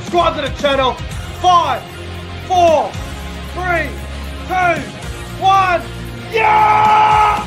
subscribe to the channel. 5, 4, 3, 2, 1. Yeah!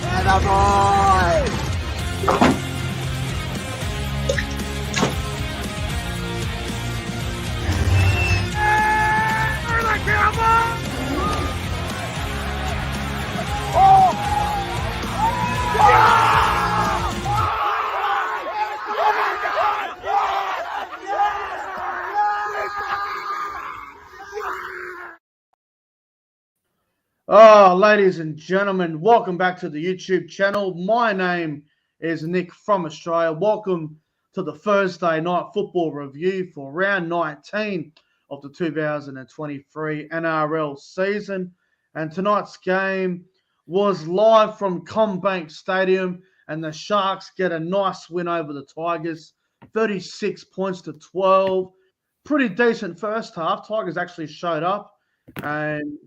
Oh, ladies and gentlemen, welcome back to the YouTube channel. My name is Nick from Australia. Welcome to the Thursday Night Football Review for round 19 of the 2023 NRL season. And tonight's game was live from CommBank Stadium, and the Sharks get a nice win over the Tigers, 36 points to 12. Pretty decent first half. Tigers actually showed up and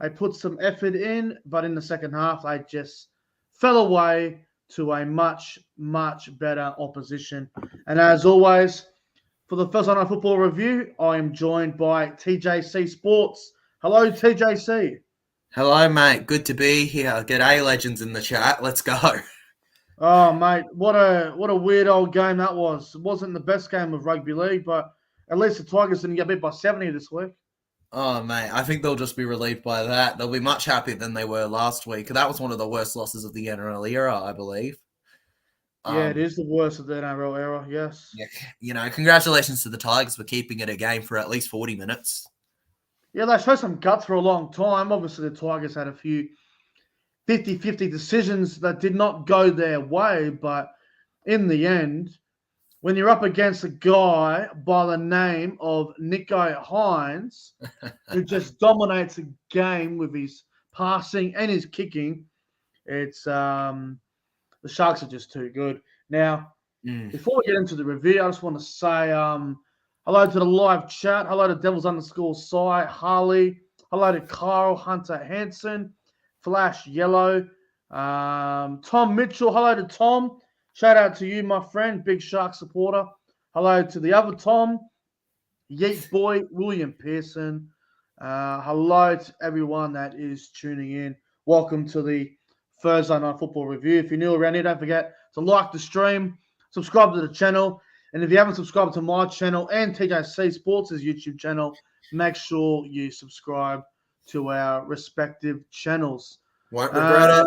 they put some effort in, but in the second half, they just fell away to a much, much better opposition. And as always, for the Thursday Night Football Review, I am joined by TJC Sports. Hello, TJC. Hello, mate. Good to be here. G'day, legends in the chat. Let's go. Oh, mate, what a weird old game that was. It wasn't the best game of rugby league, but at least the Tigers didn't get beat by 70 this week. Oh, mate, I think they'll just be relieved by that. They'll be much happier than they were last week. That was one of the worst losses of the NRL era, I believe. Yeah, it is the worst of the NRL era, yes. Yeah, congratulations to the Tigers for keeping it a game for at least 40 minutes. Yeah, they showed some guts for a long time. Obviously, the Tigers had a few 50-50 decisions that did not go their way, but in the end, when you're up against a guy by the name of Nicho Hynes, who just dominates a game with his passing and his kicking, it's the Sharks are just too good. Now, before we get into the review, I just want to say hello to the live chat. Hello to Devils_Sai, Harley. Hello to Kyle Hunter Hansen, Flash Yellow, Tom Mitchell. Hello to Tom. Shout out to you, my friend, big Shark supporter. Hello to the other Tom, Yeet Boy, William Pearson. Hello to everyone that is tuning in. Welcome to the Thursday Night Football Review. If you're new around here, don't forget to like the stream, subscribe to the channel, and if you haven't subscribed to my channel and TJC Sports' YouTube channel, make sure you subscribe to our respective channels. Won't regret it.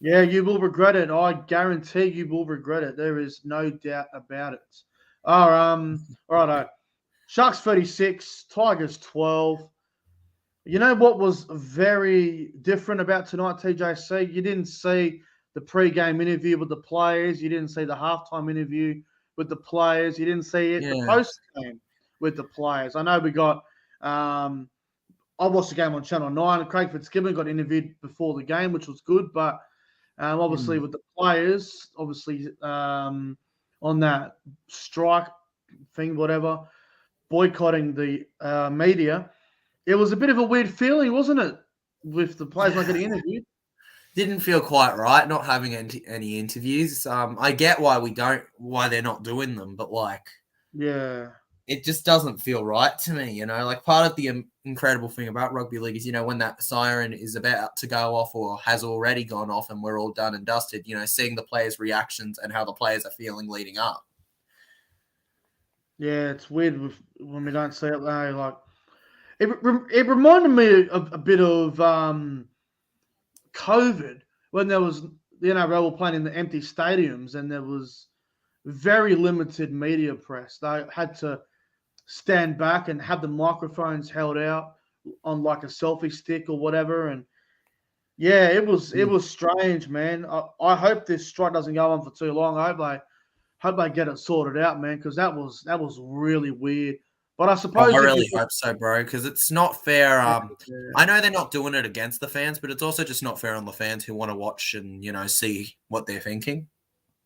Yeah, you will regret it. I guarantee you will regret it. There is no doubt about it. All right. Sharks 36, Tigers 12. You know what was very different about tonight, TJC? You didn't see the pre-game interview with the players. You didn't see the halftime interview with the players. You didn't see it the post-game with the players. I know we got I watched the game on Channel 9. Craig Fitzgibbon got interviewed before the game, which was good, but obviously, with the players, on that strike thing, whatever, boycotting the media, it was a bit of a weird feeling, wasn't it, with the players not getting interviewed? Didn't feel quite right, not having any interviews. I get why they're not doing them, but it just doesn't feel right to me, part of the incredible thing about rugby league is, when that siren is about to go off or has already gone off and we're all done and dusted, seeing the players' reactions and how the players are feeling leading up. Yeah, it's weird when we don't see it though. It reminded me of a bit of COVID when there was the NRL were playing in the empty stadiums and there was very limited media press. They had to stand back and have the microphones held out on like a selfie stick or whatever. And yeah, it was strange, man. I hope this strike doesn't go on for too long. I hope they get it sorted out, man, because that was really weird. But I suppose I really hope so, bro, because it's not fair. I know they're not doing it against the fans, but it's also just not fair on the fans who want to watch and see what they're thinking.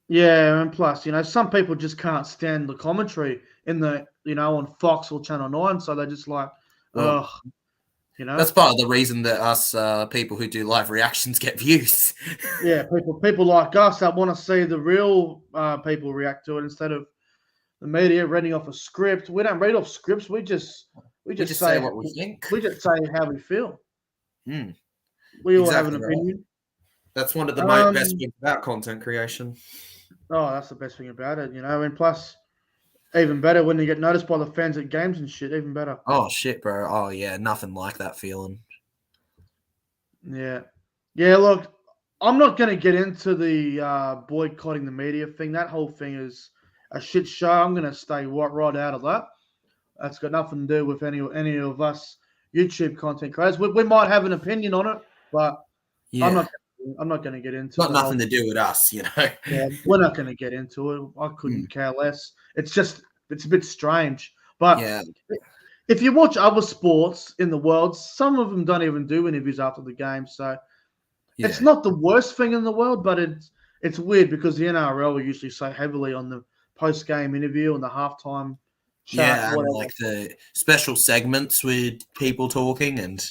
Yeah, and plus, some people just can't stand the commentary in the, on Fox or Channel 9, so they're just like, ugh, That's part of the reason that us people who do live reactions get views. Yeah, people like us that want to see the real people react to it instead of the media reading off a script. We don't read off scripts. We just say what we think. We just say how we feel. Mm. We all have an opinion. Right. That's one of the best things about content creation. Oh, that's the best thing about it, and plus, even better when you get noticed by the fans at games and shit, even better. Oh, shit, bro. Oh, yeah, nothing like that feeling. Yeah. Yeah, look, I'm not going to get into the boycotting the media thing. That whole thing is a shit show. I'm going to stay right out of that. That's got nothing to do with any of us YouTube content creators. We might have an opinion on it, but yeah. I'm not going to get into it. Got nothing to do with us, Yeah, we're not going to get into it. I couldn't care less. It's a bit strange. But if you watch other sports in the world, some of them don't even do interviews after the game. So it's not the worst thing in the world, but it's weird because the NRL will usually so heavily on the post-game interview and the halftime chat. And like the special segments with people talking and...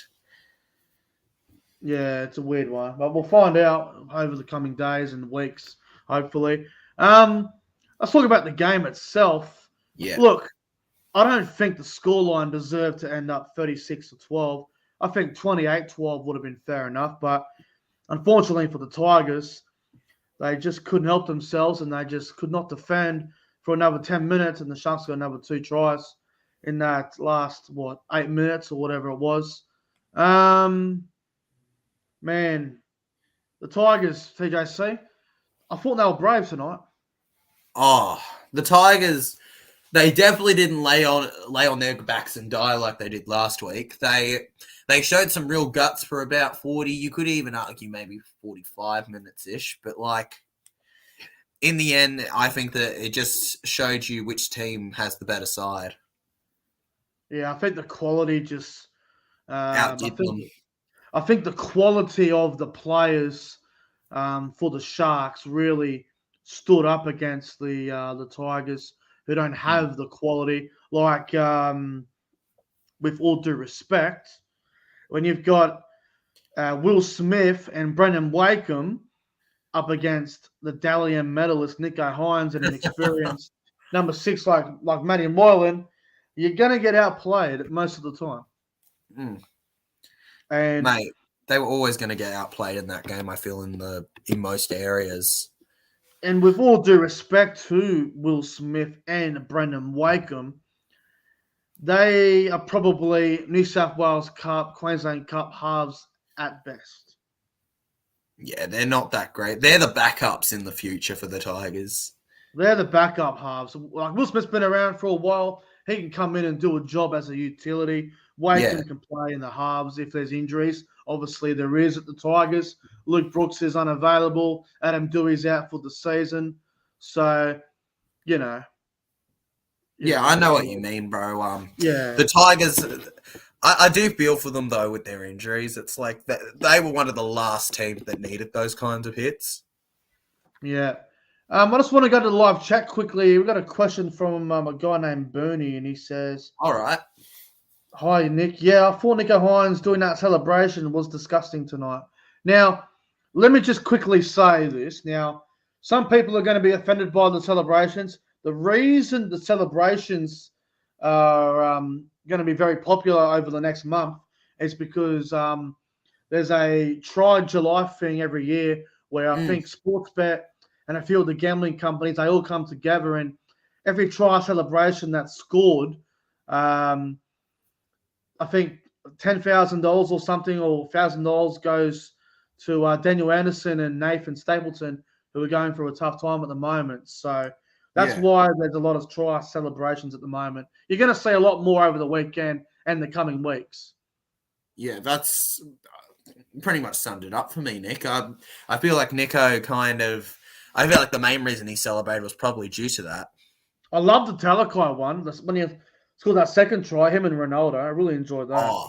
Yeah, it's a weird one, but we'll find out over the coming days and weeks, hopefully. Let's talk about the game itself. Yeah. Look, I don't think the scoreline deserved to end up 36-12. I think 28-12 would have been fair enough, but unfortunately for the Tigers, they just couldn't help themselves and they just could not defend for another 10 minutes, and the Sharks got another 2 tries in that last, 8 minutes or whatever it was. Man, the Tigers, TJC, I thought they were brave tonight. Oh, the Tigers, they definitely didn't lay on their backs and die like they did last week. They showed some real guts for about 40. You could even argue maybe 45 minutes-ish. But, in the end, I think that it just showed you which team has the better side. Yeah, I think the quality just... outdid them. I think the quality of the players for the Sharks really stood up against the Tigers, who don't have the quality. Like, with all due respect, when you've got Will Smith and Brendan Wakeham up against the Dally M medalist Nicho Hynes and an experienced number 6 like Matty Moylan, you're going to get outplayed most of the time. Mm. And mate, they were always going to get outplayed in that game, I feel, in most areas. And with all due respect to Will Smith and Brendan Wakeham, they are probably New South Wales Cup, Queensland Cup halves at best. Yeah, they're not that great. They're the backups in the future for the Tigers. They're the backup halves. Like, Will Smith's been around for a while. He can come in and do a job as a utility. Wakeham can play in the halves if there's injuries. Obviously, there is at the Tigers. Luke Brooks is unavailable. Adam Dewey's out for the season. So, Yeah, I know what you mean, bro. Yeah. The Tigers, I do feel for them, though, with their injuries. It's like they were one of the last teams that needed those kinds of hits. Yeah. I just want to go to the live chat quickly. We've got a question from a guy named Bernie, and he says, all right. Hi, Nick. Yeah, I thought Nicho Hynes doing that celebration was disgusting tonight. Now, let me just quickly say this. Now, some people are going to be offended by the celebrations. The reason the celebrations are going to be very popular over the next month is because there's a Try July thing every year where I think Sportsbet and a few of the gambling companies, they all come together, and every try celebration that's scored, I think $10,000 or something, or $1,000 goes to Daniel Anderson and Nathan Stapleton, who are going through a tough time at the moment. So that's why there's a lot of try celebrations at the moment. You're going to see a lot more over the weekend and the coming weeks. Yeah, that's pretty much summed it up for me, Nick. I feel like Nicho I feel like the main reason he celebrated was probably due to that. I love the Talakai one. When he scored that second try, him and Ronaldo. I really enjoyed that. Oh,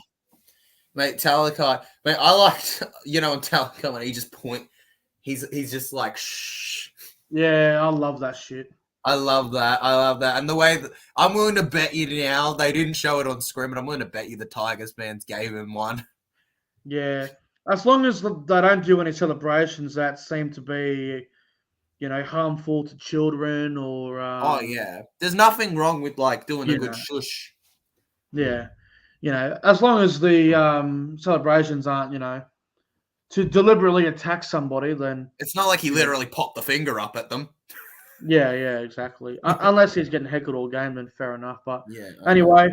mate, Talakai. Mate, I liked, on Talakai when he just he's just like, shh. Yeah, I love that shit. I love that. And the way that I'm willing to bet you now, they didn't show it on screen, but I'm willing to bet you the Tigers fans gave him one. Yeah. As long as they don't do any celebrations that seem to be, harmful to children or. Oh yeah, there's nothing wrong with like doing a good shush. Yeah, as long as the celebrations aren't, to deliberately attack somebody, then it's not like he literally popped the finger up at them. Yeah, exactly. Unless he's getting heckled all game, then fair enough. But yeah. Anyway,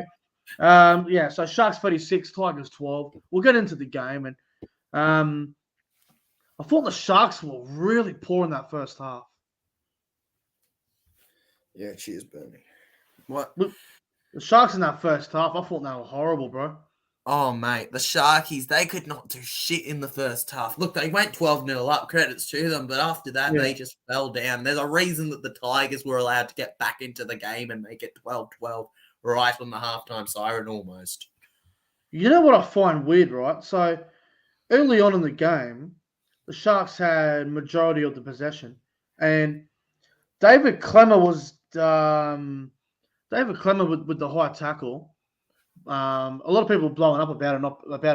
so Sharks 36, Tigers 12. We'll get into the game, and I thought the Sharks were really poor in that first half. Yeah, cheers, Bernie. What? Look, the Sharks in that first half, I thought they were horrible, bro. Oh, mate, the Sharkies, they could not do shit in the first half. Look, they went 12-0 up, credits to them, but after that, they just fell down. There's a reason that the Tigers were allowed to get back into the game and make it 12-12 right on the halftime siren almost. You know what I find weird, right? So, early on in the game, the Sharks had majority of the possession, and David Klemmer was with the high tackle. A lot of people blowing up about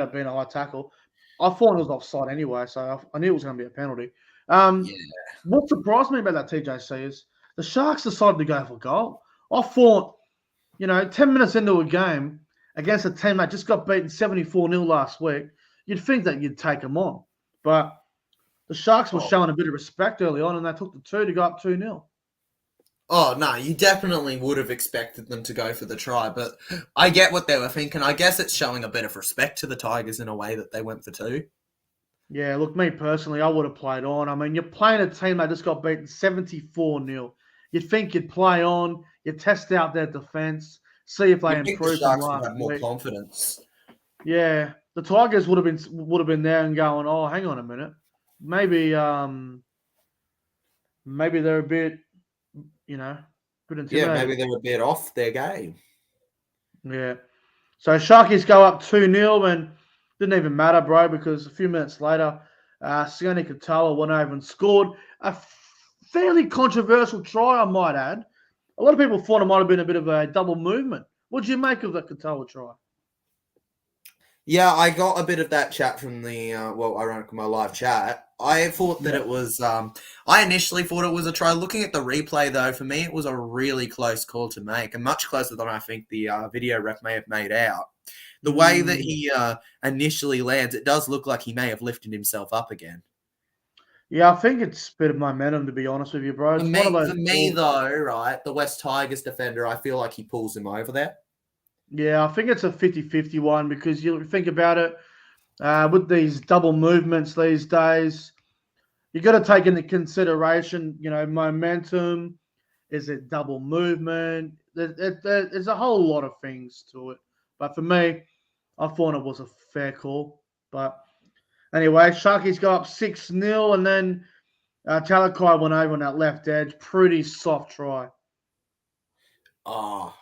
it being a high tackle. I thought it was offside anyway, so I knew it was going to be a penalty. What surprised me about that, TJC, is the Sharks decided to go for goal. I thought, 10 minutes into a game against a team that just got beaten 74-0 last week, you'd think that you'd take them on. But the Sharks were showing a bit of respect early on, and they took the 2 to go up 2-0. Oh, no, you definitely would have expected them to go for the try, but I get what they were thinking. I guess it's showing a bit of respect to the Tigers in a way that they went for 2. Yeah, look, me personally, I would have played on. I mean, you're playing a team that just got beaten 74-0. You'd think you'd play on, you'd test out their defense, see if they improve. The Sharks would have more confidence. Yeah, the Tigers would have been there and going, oh, hang on a minute, maybe they're a bit. Maybe they're a bit off their game. Yeah. So Sharkies go up 2-0 and didn't even matter, bro, because a few minutes later, Sione Katoa went over and scored a fairly controversial try, I might add. A lot of people thought it might have been a bit of a double movement. What did you make of that Katoa try? Yeah, I got a bit of that chat from the, ironically, my live chat. I thought that it was, I initially thought it was a try. Looking at the replay, though, for me, it was a really close call to make, and much closer than I think the video ref may have made out. The way that he initially lands, it does look like he may have lifted himself up again. Yeah, I think it's a bit of momentum, to be honest with you, bro. For me, though, right, the West Tigers defender, I feel like he pulls him over there. Yeah, I think it's a 50-50 one because you think about it, with these double movements these days, you got to take into consideration, momentum. Is it double movement? There's a whole lot of things to it. But for me, I thought it was a fair call. But anyway, Sharkies go up 6-0, and then Talakai went over on that left edge. Pretty soft try. Oh,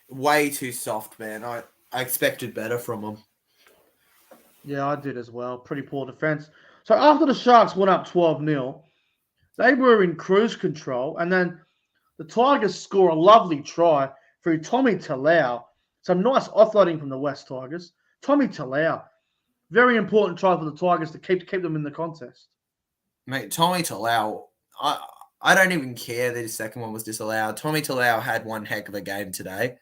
way too soft, man. I expected better from him. Yeah, I did as well. Pretty poor defense. So after the Sharks went up 12-0, they were in cruise control, and then the Tigers score a lovely try through Tommy Talau. Some nice offloading from the West Tigers. Tommy Talau, very important try for the Tigers to keep them in the contest. Mate, Tommy Talau, I don't even care that his second one was disallowed. Tommy Talau had one heck of a game today.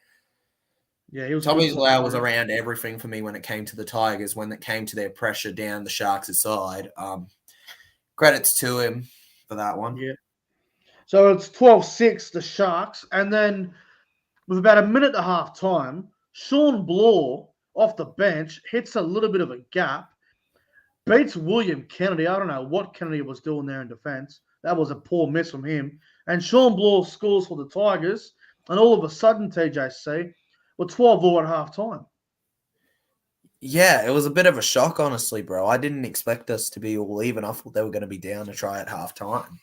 Yeah, he was. Tommy Talau was around everything for me when it came to the Tigers, when it came to their pressure down the Sharks' side. Credits to him for that one. Yeah. So it's 12-6, the Sharks. And then with about a minute and a half time, Sean Bloor off the bench hits a little bit of a gap, beats William Kennedy. I don't know what Kennedy was doing there in defense. That was a poor miss from him. And Sean Bloor scores for the Tigers. And all of a sudden, TJC, we're 12-all at half time. Yeah, it was a bit of a shock, honestly, bro. I didn't expect us to be all even. I thought they were going to be down to try at half time.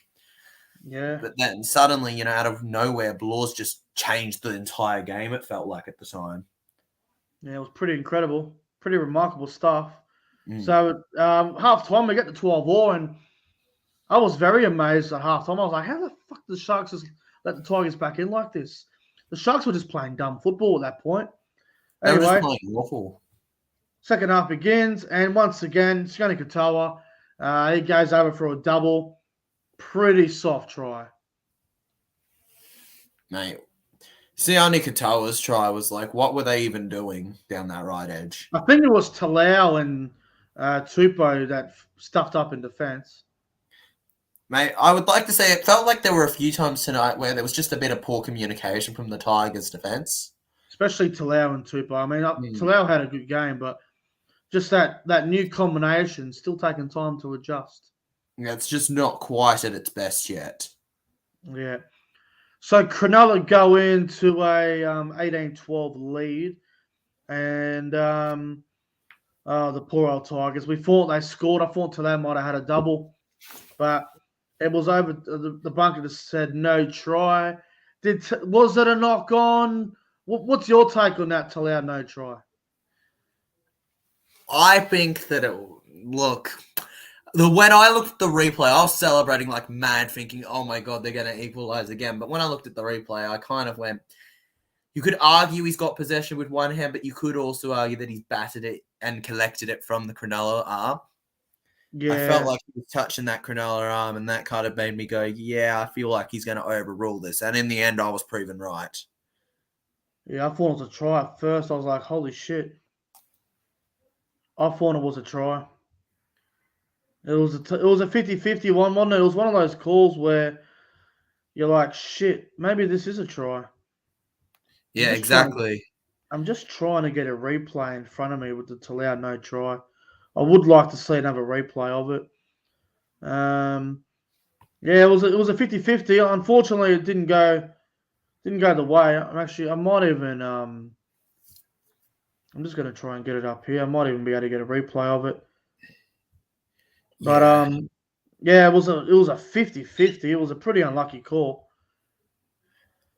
Yeah. But then suddenly, out of nowhere, Bloor's just changed the entire game, it felt like at the time. Yeah, it was pretty incredible. Pretty remarkable stuff. So half time, we get to 12-all, and I was very amazed at half time. I was like, how the fuck did the Sharks just let the Tigers back in like this? The Sharks were just playing dumb football at that point. Anyway, they were just playing awful. Second half begins, and once again, Sione Katoa, he goes over for a double. pretty soft try. Mate, Sione Katoa's try was like, what were they even doing down that right edge? I think it was Talau and Tupou that stuffed up in defence. Mate, I would like to say it felt like there were a few times tonight where there was just a bit of poor communication from the Tigers' defence. Especially Talau and Tupou. I mean, Talau had a good game, but just that new combination still taking time to adjust. Yeah, it's just not quite at its best yet. Yeah. So Cronulla go into a 18-12 lead, and the poor old Tigers. We thought they scored. I thought Talau might have had a double, but it was over. The bunker just said no try. Was it a knock on? What's your take on that Talau no try? I think that when I looked at the replay, I was celebrating like mad, thinking, "Oh my god, they're going to equalize again." But when I looked at the replay, I kind of went, "You could argue he's got possession with one hand, but you could also argue that he's batted it and collected it from the Cronulla arm." Yeah. I felt like he was touching that Cronulla arm, and that kind of made me go, "Yeah, I feel like he's going to overrule this." And in the end, I was proven right. Yeah, I thought it was a try at first. I was like, "Holy shit!" I thought it was a try. It was a 50-50 one, wasn't it? It was one of those calls where you're like, shit, maybe this is a try. Yeah, exactly. I'm just trying to get a replay in front of me with the Talau no try. I would like to see another replay of it. Yeah, it was a 50-50. Unfortunately, it didn't go the way. I might even I'm just going to try and get it up here. I might even be able to get a replay of it. But yeah, it was a 50-50. It was a pretty unlucky call.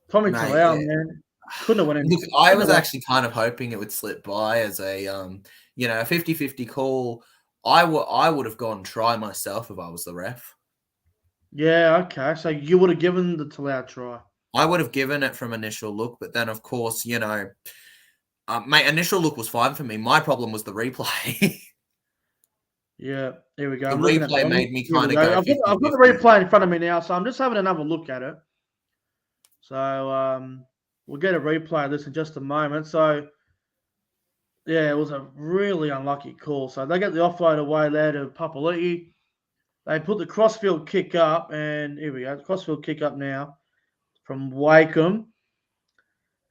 Tommy Talau, man, couldn't have went in. Look, I was actually kind of hoping it would slip by as a a 50-50 call. I would have gone try myself if I was the ref. Yeah, okay. So you would have given the Talau try. I would have given it from initial look, but then of course, my initial look was fine for me. My problem was the replay. Yeah, here we go. The replay made me kind of go. I've got the replay in front of me now, so I'm just having another look at it. So we'll get a replay of this in just a moment. So yeah, it was a really unlucky call. So they get the offload away there to Papali'i. They put the crossfield kick up, and here we go. Crossfield kick up now from Wakeham.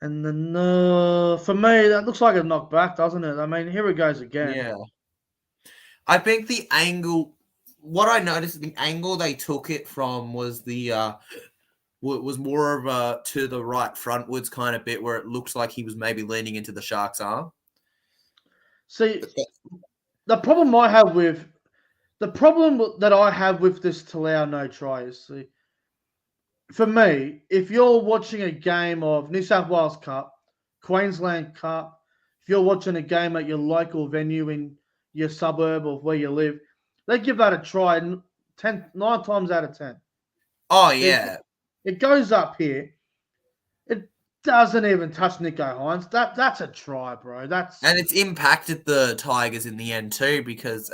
And then for me, that looks like a knockback, doesn't it? I mean, here it goes again. Yeah. I think the angle, what I noticed, the angle they took it from was was more of a to the right frontwards kind of bit where it looks like he was maybe leaning into the Sharks' arm. See, the problem that I have with this Talau no try is, see, for me, if you're watching a game of New South Wales Cup, Queensland Cup, if you're watching a game at your local venue in your suburb of where you live, they give that a try 9 times out of 10. Oh, yeah. It goes up here. It doesn't even touch Nicho Hynes. That's a try, bro. And it's impacted the Tigers in the end too, because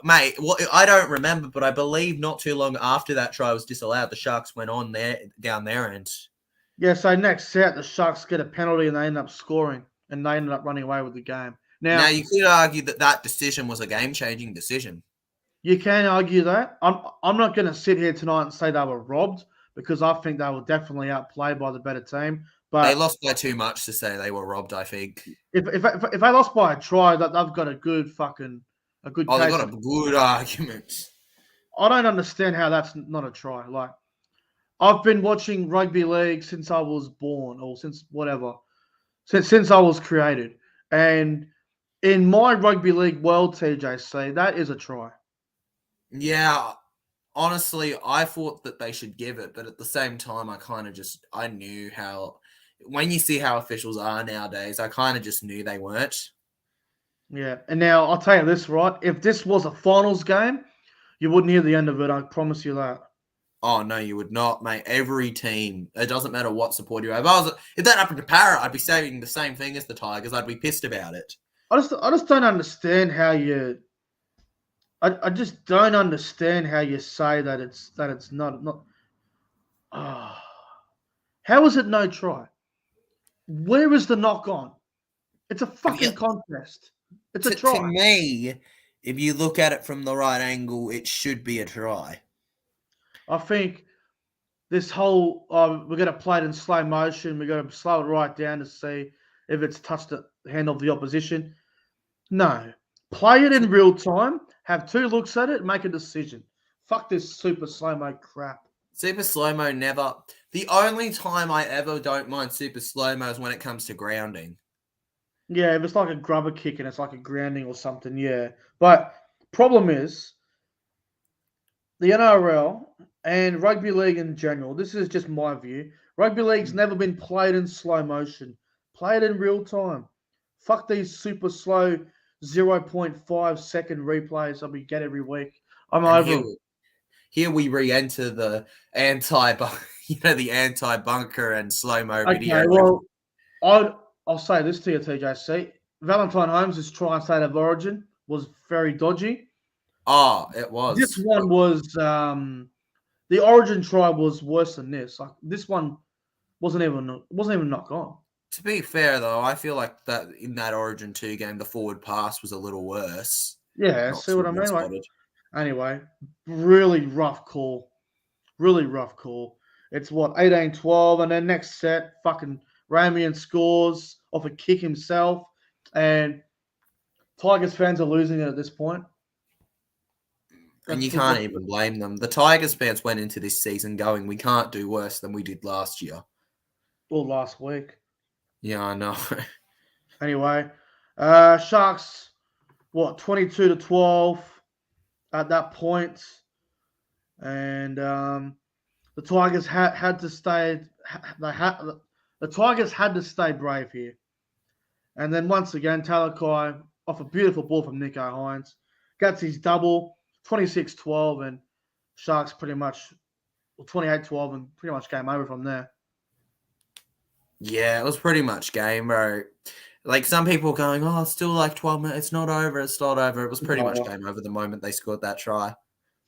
mate, I don't remember, but I believe not too long after that try was disallowed, the Sharks went on down their end. Yeah, so next set, the Sharks get a penalty and they end up scoring, and they ended up running away with the game. Now you could argue that decision was a game-changing decision. You can argue that. I'm not going to sit here tonight and say they were robbed, because I think they were definitely outplayed by the better team. But they lost by too much to say they were robbed, I think. If they lost by a try, that they've got a good case. They've got a good argument. I don't understand how that's not a try. Like, I've been watching rugby league since I was born, or since I was created. And in my rugby league world, TJC, that is a try. Yeah, honestly, I thought that they should give it, but at the same time, I knew how, when you see how officials are nowadays, I kind of just knew they weren't. Yeah, and now I'll tell you this, right? If this was a finals game, you wouldn't hear the end of it. I promise you that. Oh, no, you would not, mate. Every team, it doesn't matter what support you have. If that happened to Parrot, I'd be saying the same thing as the Tigers. I'd be pissed about it. I just don't understand how you I just don't understand how you say that it's not. Oh, how is it no try? Where is the knock on? It's a fucking contest. It's a try. To me, if you look at it from the right angle, it should be a try. I think this whole we're going to play it in slow motion. We're going to slow it right down to see if it's touched the hand of the opposition. No. Play it in real time. Have 2 looks at it. Make a decision. Fuck this super slow-mo crap. Super slow-mo never. The only time I ever don't mind super slow-mo is when it comes to grounding. Yeah, if it's like a grubber kick and it's like a grounding or something, yeah. But problem is, the NRL and rugby league in general, this is just my view, rugby league's never been played in slow motion. Play it in real time. Fuck these super slow 0.5 second replays that we get every week. I'm over it. Here we re-enter the the anti-bunker and slow-mo video. Okay, well, I'll say this to you, TJC. Valentine Holmes' try and state of origin was very dodgy. Oh, it was. This one was the origin try was worse than this. Like this one wasn't even knock on. To be fair though, I feel like that in that Origin 2 game, the forward pass was a little worse. Yeah, see what I mean? Like, anyway, really rough call. Really rough call. It's what, 18-12, and then next set, fucking Ramian scores off a kick himself, and Tigers fans are losing it at this point. And you can't even blame them. The Tigers fans went into this season going, we can't do worse than we did last year. Or last week. Yeah, I know. Anyway, Sharks, 22-12 at that point, and the Tigers had to stay. The Tigers had to stay brave here, and then once again, Talakai off a beautiful ball from Nicho Hynes gets his double, 26-12, and Sharks pretty much 28-12, and pretty much game over from there. Yeah, it was pretty much game, bro. Like some people going, oh, it's still like 12 minutes. It's not over. It's not over. It was pretty much game over the moment they scored that try.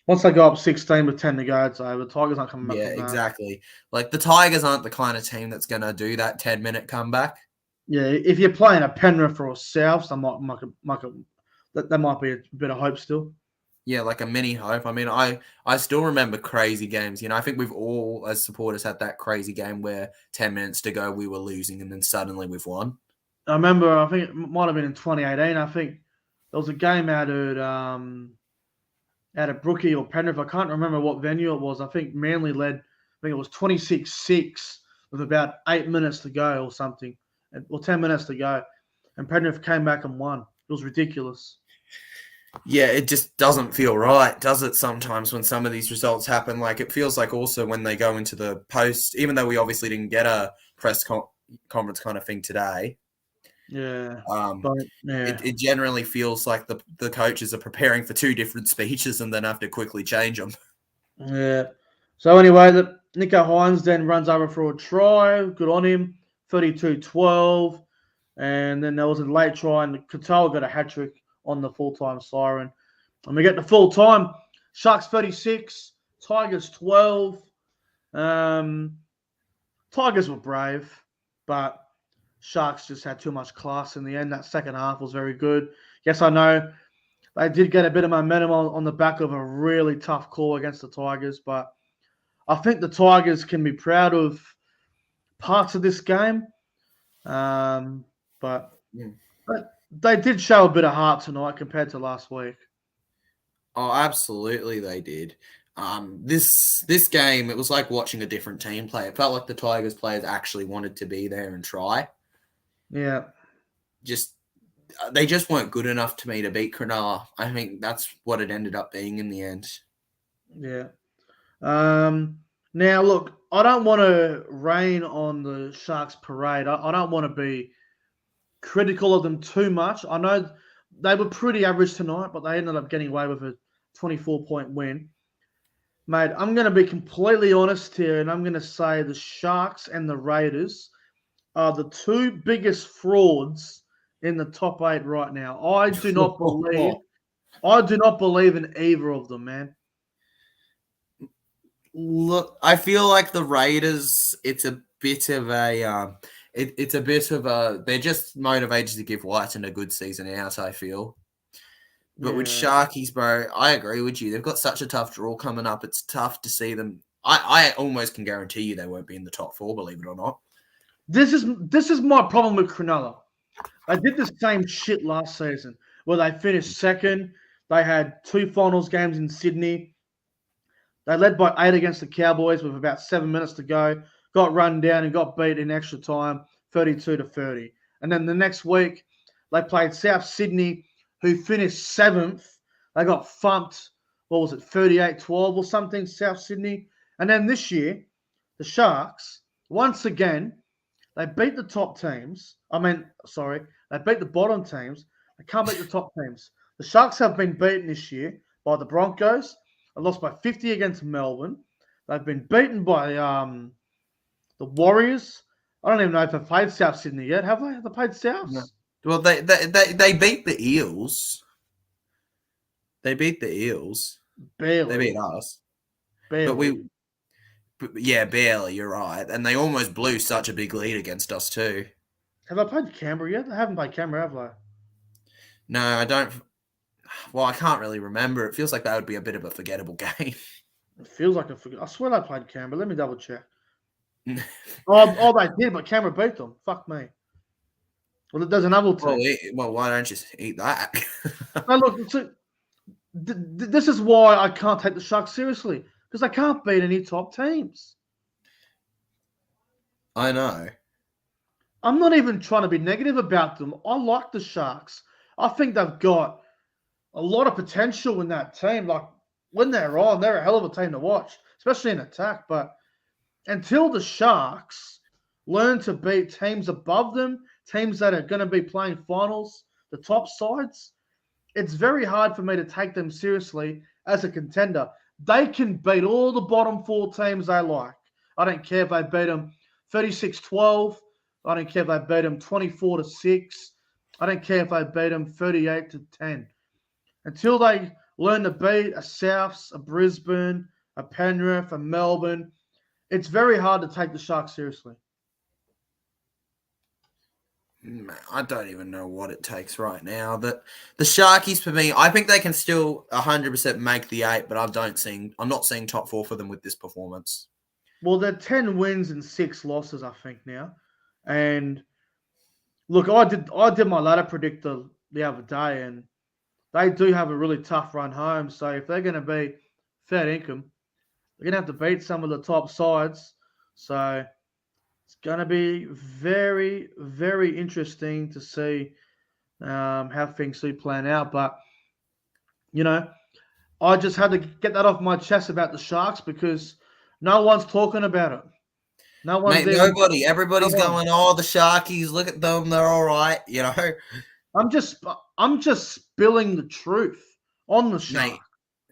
Once they go up 16 with 10 to go, it's over. The Tigers aren't coming back. Yeah, exactly. Like the Tigers aren't the kind of team that's going to do that 10-minute comeback. Yeah, if you're playing a Penrith or a South, that might be a bit of hope still. Yeah, like a mini hope. I mean, I still remember crazy games. You know, I think we've all, as supporters, had that crazy game where 10 minutes to go, we were losing, and then suddenly we've won. I remember, I think it might have been in 2018. I think there was a game out at Brookie or Penrith. I can't remember what venue it was. I think Manly led, I think it was 26-6 with about 8 minutes to go or something, or 10 minutes to go. And Penrith came back and won. It was ridiculous. Yeah, it just doesn't feel right, does it, sometimes when some of these results happen? Like, it feels like also when they go into the post, even though we obviously didn't get a press conference kind of thing today. Yeah. It generally feels like the coaches are preparing for 2 different speeches and then have to quickly change them. Yeah. So anyway, Nicho Hynes then runs over for a try. Good on him. 32-12. And then there was a late try, and Katoa got a hat-trick on the full-time siren. And we get the full-time. Sharks 36, Tigers 12. Tigers were brave, but Sharks just had too much class in the end. That second half was very good. Yes, I know they did get a bit of momentum on the back of a really tough call against the Tigers, but I think the Tigers can be proud of parts of this game. But they did show a bit of heart tonight compared to last week. Oh, absolutely they did. This game, it was like watching a different team play. It felt like the Tigers players actually wanted to be there and try. Yeah. They just weren't good enough to me to beat Cronulla. I think that's what it ended up being in the end. Yeah. Now, look, I don't want to rain on the Sharks parade. I don't want to be critical of them too much. I know they were pretty average tonight, but they ended up getting away with a 24-point win. Mate, I'm going to be completely honest here, and I'm going to say the Sharks and the Raiders are the 2 biggest frauds in the top 8 right now. I do not believe I do not believe in either of them, man. Look, I feel like the Raiders, it's a bit of a they're just motivated to give Whiten a good season out, I feel. But with Sharkies, bro, I agree with you. They've got such a tough draw coming up. It's tough to see them. I almost can guarantee you they won't be in the top 4, believe it or not. This is my problem with Cronulla. They did the same shit last season where they finished second. They had 2 finals games in Sydney. They led by 8 against the Cowboys with about 7 minutes to go. Got run down and got beat in extra time, 32-30. And then the next week, they played South Sydney, who finished 7th. They got thumped, 38-12 or something, South Sydney. And then this year, the Sharks, once again, they beat the top teams. They beat the bottom teams. They can't beat the top teams. The Sharks have been beaten this year by the Broncos. They lost by 50 against Melbourne. They've been beaten by the Warriors. I don't even know if they've played South Sydney yet. Have they? Have they played South? No. Well, they beat the Eels. They beat the Eels. Barely. They beat us. Barely. Barely. You're right. And they almost blew such a big lead against us too. Have they played Canberra yet? They haven't played Canberra, have they? No, I don't. Well, I can't really remember. It feels like that would be a bit of a forgettable game. It feels like I swear they played Canberra. Let me double check. They did, but Canberra beat them. Fuck me. Well, there's another team. Well, why don't you eat that? No, look, this is why I can't take the Sharks seriously, because they can't beat any top teams. I know. I'm not even trying to be negative about them. I like the Sharks. I think they've got a lot of potential in that team. Like, when they're on, they're a hell of a team to watch, especially in attack. But until the Sharks learn to beat teams above them, teams that are going to be playing finals, the top sides, it's very hard for me to take them seriously as a contender. They can beat all the bottom 4 teams they like. I don't care if they beat them 36-12. I don't care if they beat them 24-6. I don't care if they beat them 38-10. Until they learn to beat a Souths, a Brisbane, a Penrith, a Melbourne, it's very hard to take the Sharks seriously. I don't even know what it takes right now. The Sharkies, for me, I think they can still 100% make the 8, but I'm not seeing top 4 for them with this performance. Well, they're 10 wins and 6 losses, I think, now. And look, I did my ladder predictor the other day, and they do have a really tough run home. So if they're going to be fair income, they're going to have to beat some of the top sides. So it's going to be very, very interesting to see how things do plan out. But, I just had to get that off my chest about the Sharks because no one's talking about it. No one's there. Nobody. Everybody's going, oh, the Sharkies, look at them. They're all right, I'm just spilling the truth on the Sharks. Mate,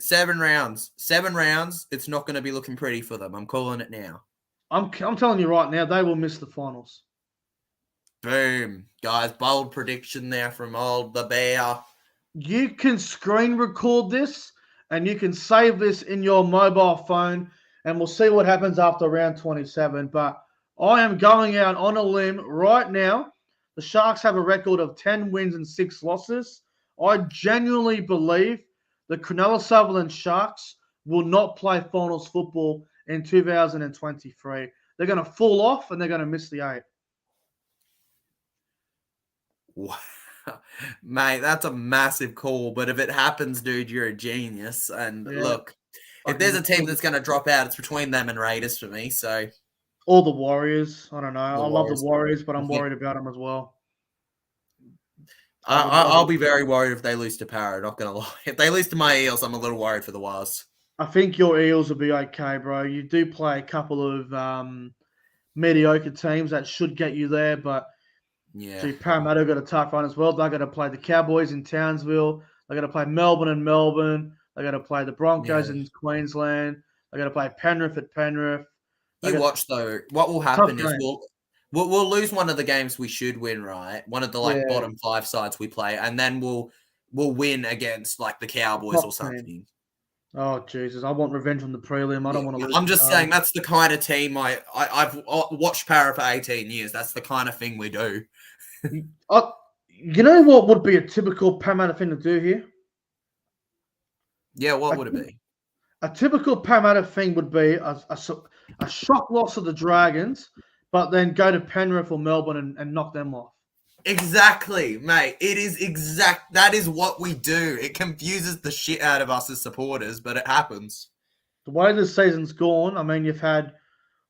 7 rounds. 7 rounds. It's not going to be looking pretty for them. I'm calling it now. I'm telling you right now, they will miss the finals. Boom. Guys, bold prediction there from old the Bear. You can screen record this and you can save this in your mobile phone and we'll see what happens after round 27. But I am going out on a limb right now. The Sharks have a record of 10 wins and 6 losses. I genuinely believe the Cronulla Sutherland Sharks will not play finals football in 2023. They're going to fall off and they're going to miss the 8. Wow. Mate, that's a massive call. But if it happens, dude, you're a genius. And look, if there's a team that's going to drop out, it's between them and Raiders for me. So, or the Warriors. I don't know. I love the Warriors, but I'm worried about them as well. I'll be very worried if they lose to Para. Not going to lie. If they lose to my Eels, I'm a little worried for the Wars. I think your Eels will be okay, bro. You do play a couple of mediocre teams that should get you there, but Parramatta got a tough run as well. They're going to play the Cowboys in Townsville. They're going to play Melbourne and Melbourne. They're going to play the Broncos in Queensland. They're going to play Penrith at Penrith. Watch though. What will happen is we'll lose one of the games we should win, right? One of the bottom 5 sides we play, and then we'll will win against like the Cowboys or something. Oh Jesus! I want revenge on the prelim. I don't want to lose. I'm just saying that's the kind of team I've watched Para for 18 years. That's the kind of thing we do. You know what would be a typical Parramatta thing to do here? Yeah, what would it be? A typical Parramatta thing would be a shock loss of the Dragons, but then go to Penrith or Melbourne and knock them off. Exactly, mate. It is that is what we do. It confuses the shit out of us as supporters, but it happens. The way this season's gone, I mean, you've had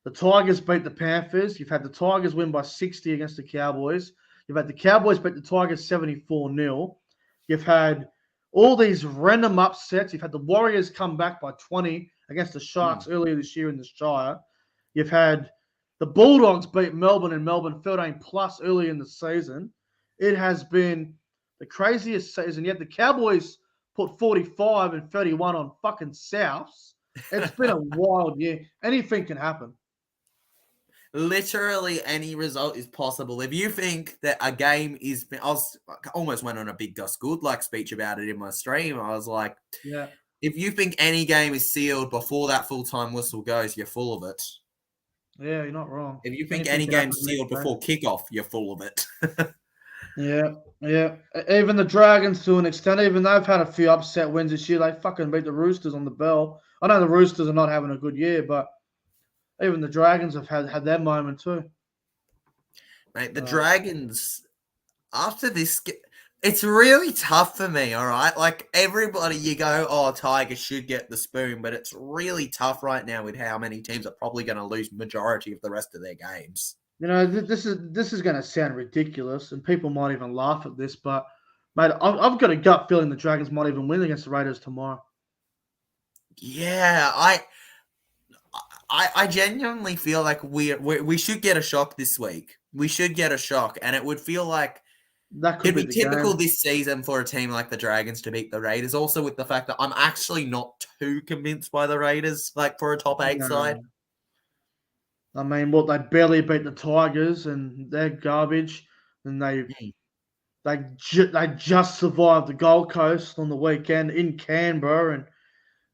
the Tigers beat the Panthers. You've had the Tigers win by 60 against the Cowboys. You've had the Cowboys beat the Tigers 74-0. You've had all these random upsets. You've had the Warriors come back by 20 against the Sharks earlier this year in the Shire. You've had the Bulldogs beat Melbourne and Melbourne 13+ early in the season. It has been the craziest season. Yet the Cowboys put 45 and 31 on fucking Souths. It's been a wild year. Anything can happen. Literally any result is possible. If you think that a game is... I almost went on a big Gus Goodluck speech about it in my stream. I was like, yeah. If you think any game is sealed before that full-time whistle goes, you're full of it. Yeah, you're not wrong. If you think any game's sealed before kickoff, you're full of it. Yeah. Even the Dragons, to an extent, even they've had a few upset wins this year. They fucking beat the Roosters on the bell. I know the Roosters are not having a good year, but even the Dragons have had their moment too. Mate, the Dragons, after this, it's really tough for me, all right? Like, everybody, you go, oh, Tigers should get the spoon, but it's really tough right now with how many teams are probably going to lose majority of the rest of their games. You know, this is going to sound ridiculous, and people might even laugh at this, but, mate, I've got a gut feeling the Dragons might even win against the Raiders tomorrow. Yeah, I genuinely feel like we should get a shock this week. We should get a shock, and it would feel like it'd be typical this season for a team like the Dragons to beat the Raiders. Also, with the fact that I'm actually not too convinced by the Raiders, like for a top 8 side. I mean, they barely beat the Tigers, and they're garbage. And they just survived the Gold Coast on the weekend in Canberra,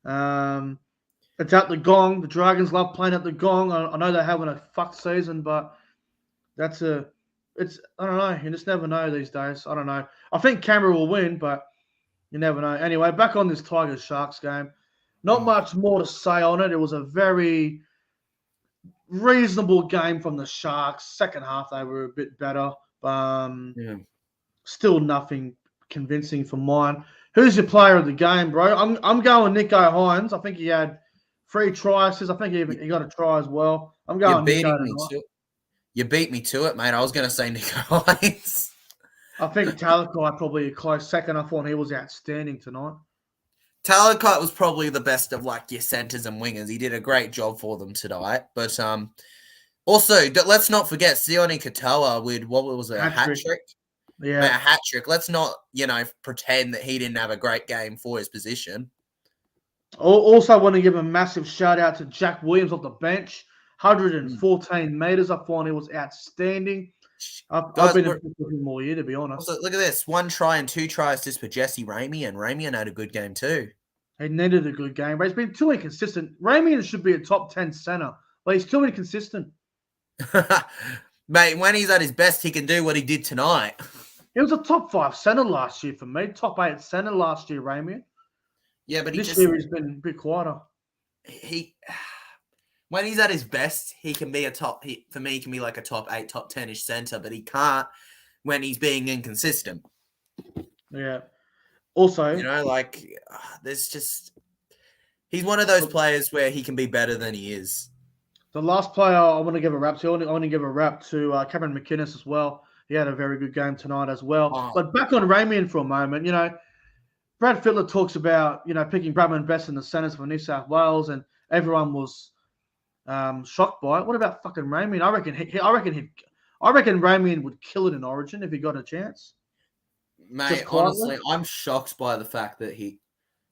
and it's at the Gong. The Dragons love playing at the Gong. I know they're having a fuck season, but I don't know. You just never know these days. I don't know. I think Canberra will win, but you never know. Anyway, back on this Tigers-Sharks game. Not much more to say on it. It was a very reasonable game from the Sharks. Second half, they were a bit better. Still nothing convincing for mine. Who's your player of the game, bro? I'm going Nicho Hynes. I think he had 3 tries. I think he got a try as well. I'm going Nicho. You beat me to it, mate. I was going to say Nicho Hynes. I think Talakai probably a close second. I thought he was outstanding tonight. Talakai was probably the best of like your centers and wingers. He did a great job for them tonight. But also, let's not forget Sione Katoa with what was it, a hat trick? Yeah, a hat trick. Let's not, pretend that he didn't have a great game for his position. Also, want to give a massive shout out to Jack Williams off the bench. 114 meters. I thought he was outstanding. I've been impressed with him all year, to be honest. Also, look at this. 1 try and 2 tries just for Jesse Ramian. Ramian had a good game too. He needed a good game, but he's been too inconsistent. Ramian should be a top 10 center, but he's too inconsistent. Mate, when he's at his best, he can do what he did tonight. He was a top 5 center last year for me. Top 8 center last year, Ramian. Yeah, but this year he's been a bit quieter. When he's at his best, he can be for me, he can be like a top 8, top 10-ish center, but he can't when he's being inconsistent. Yeah. Also, he's one of those players where he can be better than he is. The last player I want to give a rap to, I want to give a rap to Cameron McInnes as well. He had a very good game tonight as well. Oh. But back on Ramian for a moment, Brad Fittler talks about, picking Bradman Best in the centers for New South Wales, and everyone was shocked by it. What about fucking Ramian? I reckon Ramian would kill it in Origin if he got a chance. Mate, honestly, I'm shocked by the fact that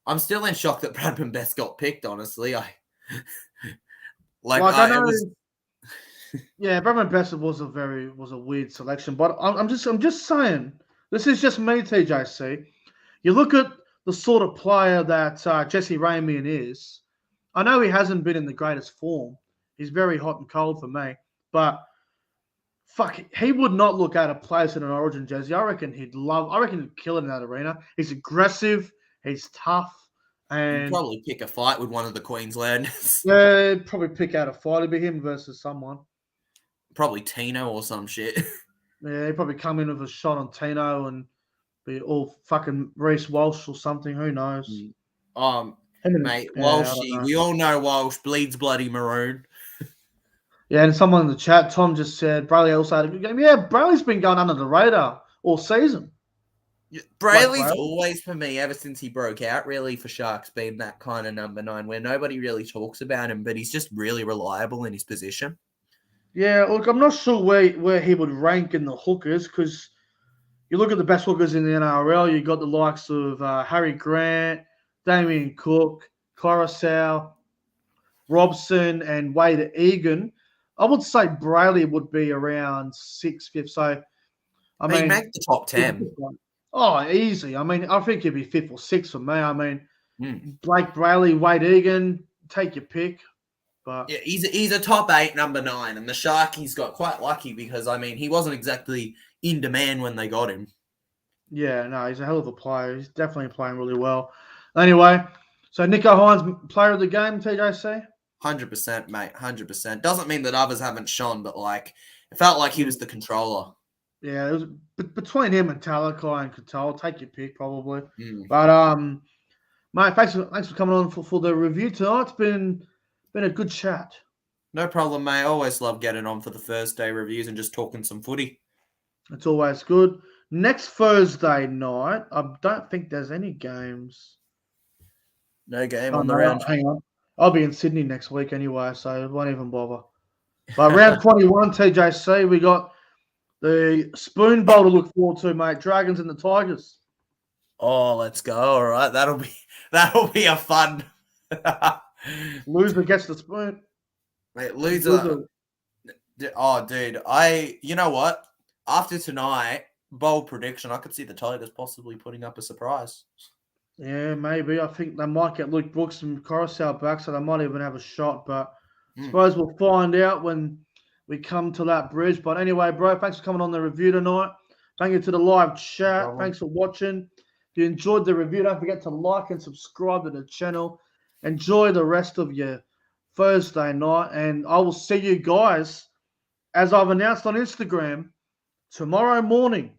I'm still in shock that Bradman Best got picked. Honestly, yeah, Bradman Best was a weird selection, but I'm just saying, this is just me, TJC. you look at the sort of player that Jesse Ramian is. I know he hasn't been in the greatest form. He's very hot and cold for me. But, fuck, he would not look out of place in an Origin jersey. I reckon he'd kill it in that arena. He's aggressive. He's tough. And he'd probably pick a fight with one of the Queenslanders. Yeah, he'd probably pick out a fight. It'd be him versus someone. Probably Tino or some shit. Yeah, he'd probably come in with a shot on Tino and be all fucking Reece Walsh or something. Who knows? Mate, Walshy. We all know Walsh bleeds bloody maroon. Yeah, and someone in the chat, Tom just said Brayley also had a good game. Yeah, Brayley's been going under the radar all season. Brayley's always, for me, ever since he broke out, really, for Sharks, been that kind of number 9 where nobody really talks about him, but he's just really reliable in his position. Yeah, look, I'm not sure where he would rank in the hookers because you look at the best hookers in the NRL, you got the likes of Harry Grant, Damien Cook, Coruscant, Robson, and Wade Egan. I would say Brayley would be around 6th, 5th. So, I mean, make the top 10. Oh, easy. I mean, I think he'd be 5th or 6th for me. I mean, Blake Brayley, Wade Egan, take your pick. But yeah, he's a top 8 number 9, and the Sharkies got quite lucky because I mean he wasn't exactly in demand when they got him. Yeah, no, he's a hell of a player. He's definitely playing really well. Anyway, so Nicho Hynes, player of the game, TJC? 100%, mate. 100%. Doesn't mean that others haven't shone, but like it felt like he was the controller. Yeah, it was between him and Talakai and Katoa. Take your pick, probably. But mate, thanks for coming on for the review tonight. It's been a good chat. No problem, mate. I always love getting on for the Thursday reviews and just talking some footy. It's always good. Next Thursday night, I don't think there's any games. No game on the round. Hang on. I'll be in Sydney next week anyway, so I won't even bother. But round 21, TJC, we got the Spoon Bowl to look forward to, mate. Dragons and the Tigers. Oh, let's go. All right. That'll be a fun. Loser gets the spoon. Mate, loser. Oh, dude. You know what? After tonight, bold prediction, I could see the Tigers possibly putting up a surprise. Yeah, maybe. I think they might get Luke Brooks and Coruscant back, so they might even have a shot. But I suppose we'll find out when we come to that bridge. But anyway, bro, thanks for coming on the review tonight. Thank you to the live chat. Thanks for watching. If you enjoyed the review, don't forget to like and subscribe to the channel. Enjoy the rest of your Thursday night. And I will see you guys, as I've announced on Instagram, tomorrow morning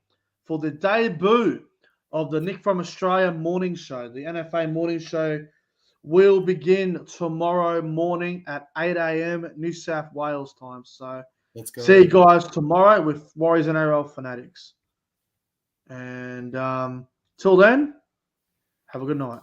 for the debut of the Nick from Australia morning show. The NFA morning show will begin tomorrow morning at 8 a.m. New South Wales time. So let's go. See you guys tomorrow with Warriors and NRL Fanatics. And till then, have a good night.